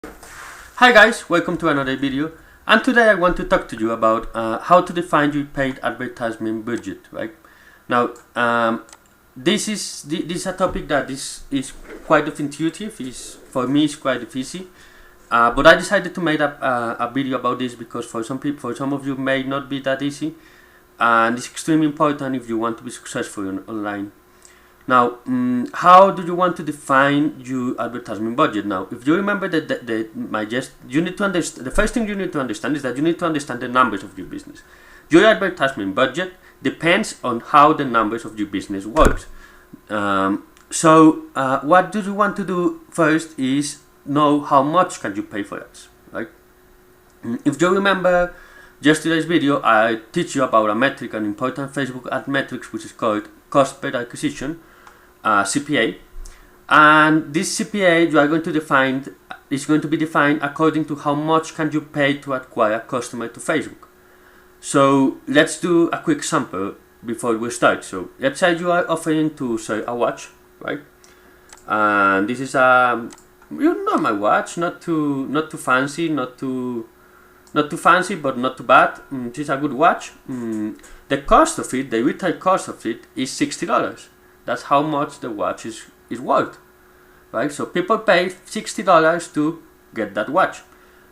Hi guys, welcome to another video, and today I want to talk to you about how to define your paid advertisement budget. Right now, this is a topic that is quite intuitive. For me, it's quite easy. But I decided to make a video about this because for some of you, may not be that easy, and it's extremely important if you want to be successful online. Now, how do you want to define your advertisement budget? Now, if you remember you need to understand. The first thing you need to understand is that you need to understand the numbers of your business. Your advertisement budget depends on how the numbers of your business works. What do you want to do first is know how much can you pay for ads, right? If you remember yesterday's video, I teach you about a metric, an important Facebook ad metrics, which is called cost per acquisition, CPA, and this CPA you are going to define is going to be defined according to how much can you pay to acquire a customer to Facebook. So let's do a quick sample before we start. So let's say you are offering to sell a watch, right? And this is a normal watch, not too fancy, not too fancy, but not too bad. This is a good watch. The cost of it, the retail cost of it, is $60. That's how much the watch is worth, right? So people pay $60 to get that watch.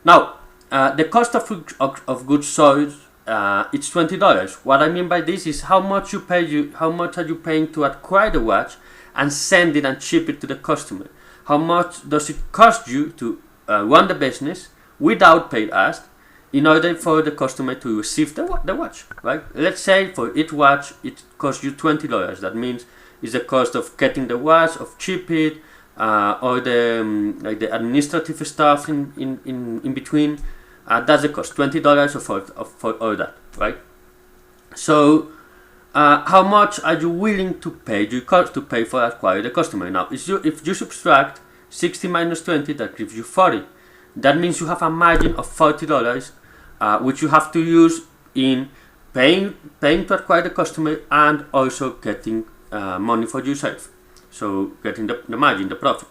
Now, the cost of goods sold, it's $20. What I mean by this is how much are you paying to acquire the watch and send it and ship it to the customer? How much does it cost you to run the business without paid ads in order for the customer to receive the watch, right? Let's say for each watch it costs you $20. That means it's the cost of getting the watch, of ship it, or the administrative stuff in between. That's the cost, $20 for all that, right? So how much are you willing to pay? You cost to pay for acquire the customer. Now, if you subtract 60 minus 20, that gives you 40. That means you have a margin of $40, which you have to use in paying to acquire the customer and also getting money for yourself. So getting the margin, the profit.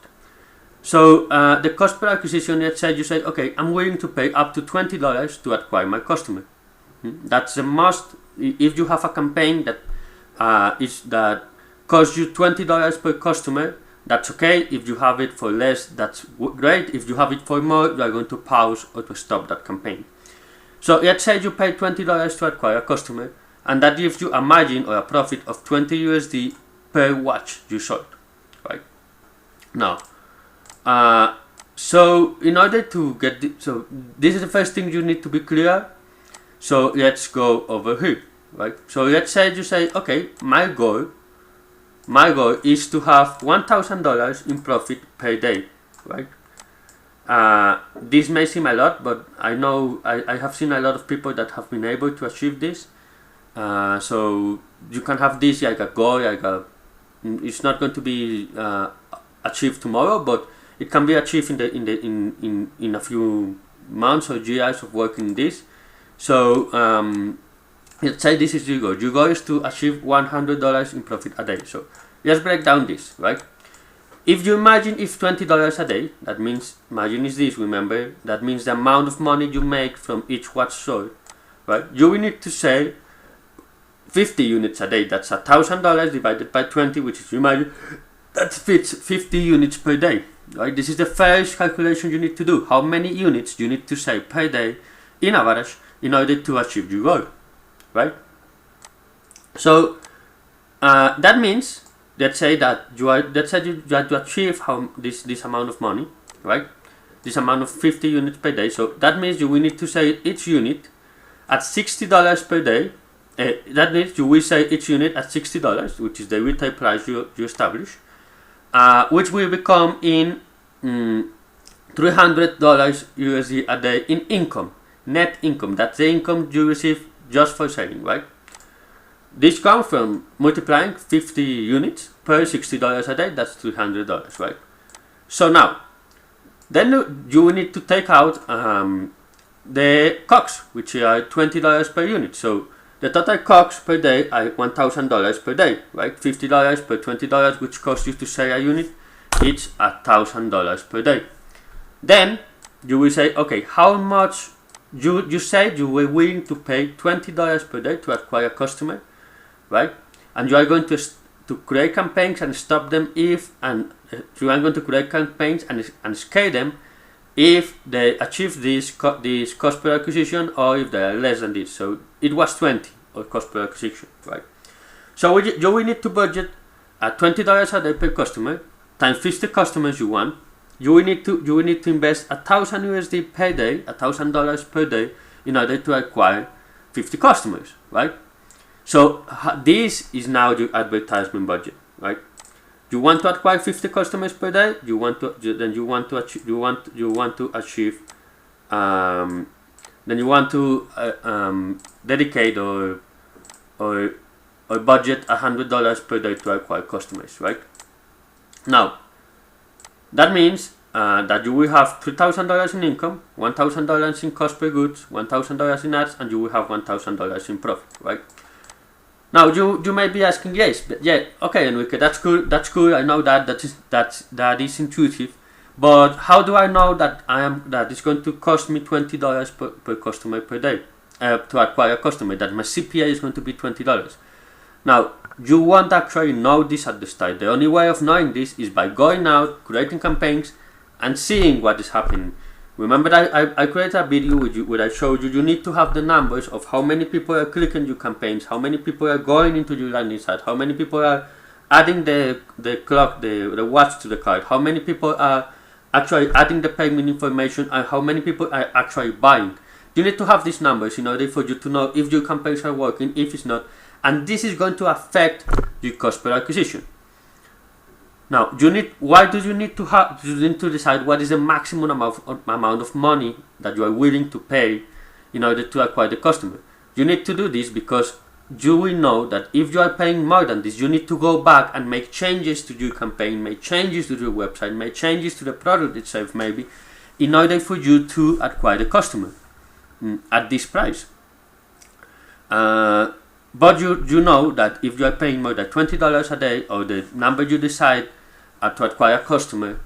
So the cost per acquisition, let's say you say, okay, I'm willing to pay up to $20 to acquire my customer. That's the most. If you have a campaign that costs you $20 per customer, that's okay. If you have it for less, that's great. If you have it for more, you are going to pause or to stop that campaign. So let's say you pay $20 to acquire a customer, and that gives you a margin or a profit of 20 USD per watch you sold, right? Now, so in order to get so this is the first thing you need to be clear. So let's go over here, right? So let's say you say, okay, my goal is to have $1,000 in profit per day, right? This may seem a lot, but I know I have seen a lot of people that have been able to achieve this. So you can have this like a goal, it's not going to be achieved tomorrow, but it can be achieved in a few months or years of working this. So let's say this is your goal. Your goal is to achieve $100 in profit a day. So let's break down this, right? If you imagine if $20 a day, that means margin is this. Remember, that means the amount of money you make from each watch sold, right? You will need to sell 50 units a day. That's $1,000 divided by 20, which is, you imagine, that fits 50 units per day, right? This is the first calculation you need to do. How many units you need to sell per day in average in order to achieve your goal, right? So that means, let's say you have to achieve this amount of money, right? This amount of 50 units per day. So that means you will need to sell each unit at $60 per day. That means you will sell each unit at $60, which is the retail price you establish, which will become in $300 USD a day in income, net income. That's the income you receive just for selling, right? This comes from multiplying 50 units per $60 a day. That's $300, right? So now, then you will need to take out the COGS, which are $20 per unit. So the total COGS per day are $1,000 per day, right? $50 per $20, which costs you to sell a unit, it's $1,000 per day. Then you will say, okay, how much you said you were willing to pay $20 per day to acquire a customer, right? And you are going to create campaigns and stop them if, and you are going to create campaigns and scale them if they achieve this cost per acquisition, or if they are less than this. So it was 20 of cost per acquisition, right? So you will need to budget at $20 a day per customer times 50 customers you want. You will need to invest $1,000 per day, $1,000 per day, in order to acquire 50 customers, right? So this is now your advertisement budget, right? You want to acquire 50 customers per day. You want to dedicate or budget $100 per day to acquire customers, right? Now, that means that you will have $3,000 in income, $1,000 in cost per goods, $1,000 in ads, and you will have $1,000 in profit, right? Now you may be asking, yes, but yeah, okay, Enrique, that's cool. I know that is intuitive, but how do I know that it's going to cost me $20 per customer per day to acquire a customer? That my CPA is going to be $20. Now you won't actually know this at the start. The only way of knowing this is by going out, creating campaigns, and seeing what is happening. Remember that I created a video where I showed you need to have the numbers of how many people are clicking your campaigns, how many people are going into your landing site, how many people are adding the watch to the cart, how many people are actually adding the payment information, and how many people are actually buying. You need to have these numbers in order for you to know if your campaigns are working, if it's not, and this is going to affect your cost per acquisition. Now, you need to decide what is the maximum amount of money that you are willing to pay in order to acquire the customer. You need to do this because you will know that if you are paying more than this, you need to go back and make changes to your campaign, make changes to your website, make changes to the product itself, maybe, in order for you to acquire the customer at this price. But you know that if you are paying more than $20 a day, or the number you decide to acquire a customer,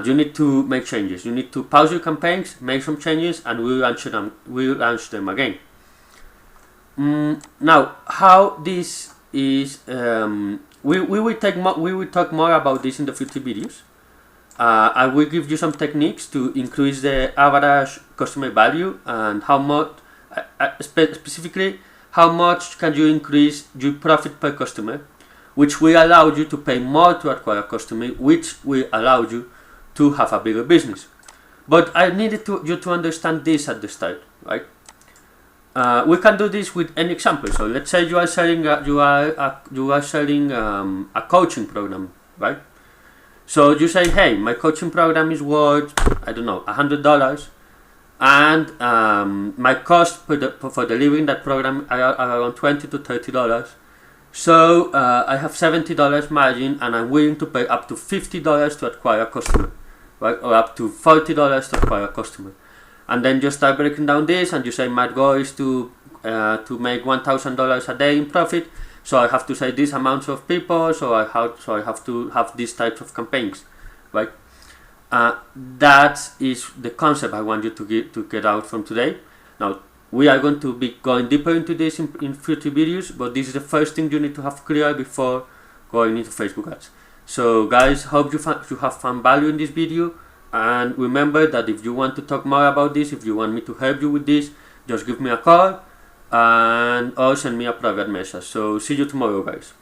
you need to make changes. You need to pause your campaigns, make some changes, and we'll launch them again. Now, how this is, we will talk more about this in the future videos. I will give you some techniques to increase the average customer value, and how much, specifically, how much can you increase your profit per customer, which will allow you to pay more to acquire a customer, which will allow you to have a bigger business. But I needed you to understand this at the start, right? We can do this with any example. So let's say you are selling a coaching program, right? So you say, hey, my coaching program is worth, I don't know, $100, and my cost for delivering that program are around $20 to $30. So I have $70 margin, and I'm willing to pay up to $50 to acquire a customer, right? Or up to $40 to acquire a customer. And then you start breaking down this, and you say my goal is to make $1,000 a day in profit. So I have to say this amount of people. So I have to have these types of campaigns, right? That is the concept I want you to get out from today. Now, we are going to be going deeper into this in future videos, but this is the first thing you need to have clear before going into Facebook ads. So guys, hope you have found value in this video, and remember that if you want to talk more about this, if you want me to help you with this, just give me a call or send me a private message. So see you tomorrow, guys.